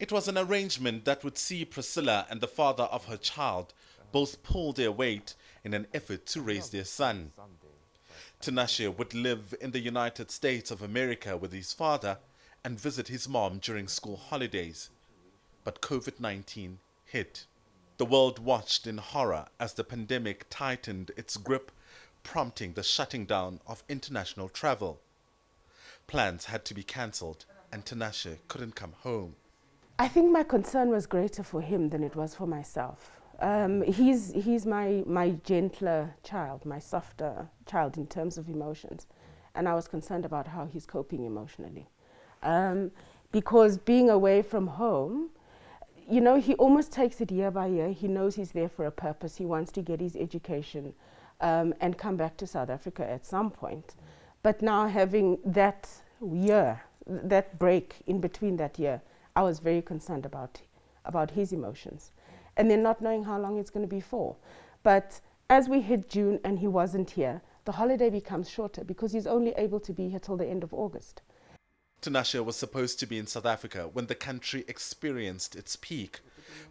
It was an arrangement that would see Priscilla and the father of her child both pull their weight in an effort to raise their son. Tinashe would live in the United States of America with his father and visit his mom during school holidays. But COVID-19 hit. The world watched in horror as the pandemic tightened its grip, prompting the shutting down of international travel. Plans had to be cancelled and Tinashe couldn't come home. I think my concern was greater for him than it was for myself. He's my gentler child, my softer child in terms of emotions. And I was concerned about how he's coping emotionally. Because being away from home, you know, he almost takes it year by year. He knows he's there for a purpose. He wants to get his education and come back to South Africa at some point. But now having that year, that break in between that year, I was very concerned about his emotions. And then not knowing how long it's going to be for. But as we hit June and he wasn't here, the holiday becomes shorter because he's only able to be here till the end of August. Tinashe was supposed to be in South Africa when the country experienced its peak,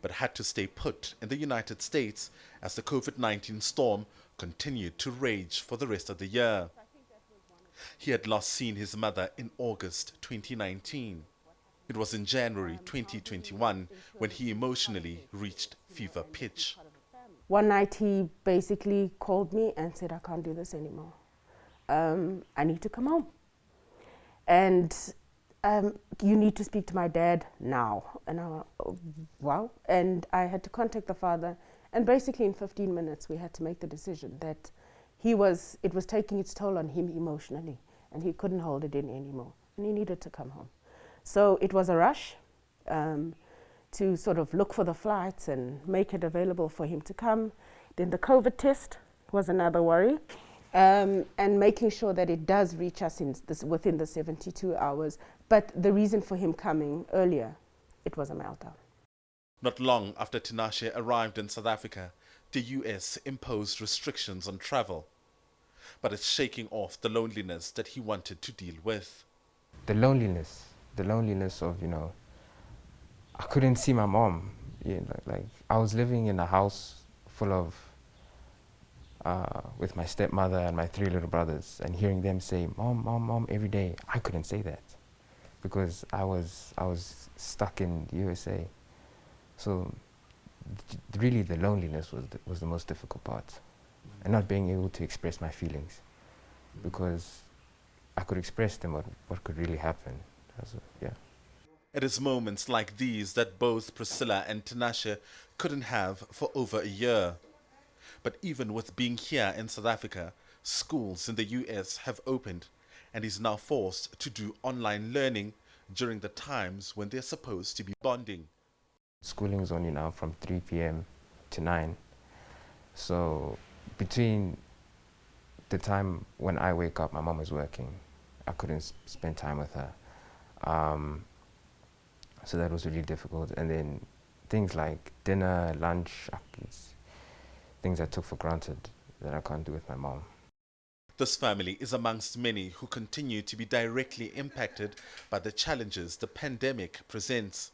but had to stay put in the United States as the COVID-19 storm continued to rage for the rest of the year. He had last seen his mother in August 2019. It was in January 2021 when he emotionally reached fever pitch. One night he basically called me and said, I can't do this anymore. I need to come home. And you need to speak to my dad now. And I went, oh, wow. And I had to contact the father. And basically in 15 minutes we had to make the decision that it was taking its toll on him emotionally. And he couldn't hold it in anymore. And he needed to come home. So it was a rush to sort of look for the flights and make it available for him to come. Then the COVID test was another worry. And making sure that it does reach us within the 72 hours. But the reason for him coming earlier, it was a meltdown. Not long after Tinashe arrived in South Africa, the US imposed restrictions on travel. But it's shaking off the loneliness that he wanted to deal with. The loneliness of, you know, I couldn't see my mom. You know, like I was living in a house full of, with my stepmother and my 3 little brothers, and hearing them say, Mom, Mom, Mom, every day. I couldn't say that because I was stuck in the USA. So really the loneliness was the most difficult part, and not being able to express my feelings, because I could express them what could really happen. Yeah. It is moments like these that both Priscilla and Tinashe couldn't have for over a year. But even with being here in South Africa, schools in the US have opened, and he's now forced to do online learning during the times when they're supposed to be bonding. Schooling is only now from 3 p.m. to 9. So between the time when I wake up, my mom is working. I couldn't spend time with her. So that was really difficult. And then things like dinner, lunch, things I took for granted that I can't do with my mom. This family is amongst many who continue to be directly impacted by the challenges the pandemic presents.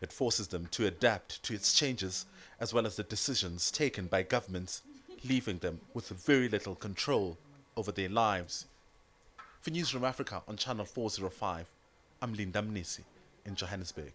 It forces them to adapt to its changes as well as the decisions taken by governments, leaving them with very little control over their lives. For Newsroom Africa on Channel 405, I'm Linda Mnisi in Johannesburg.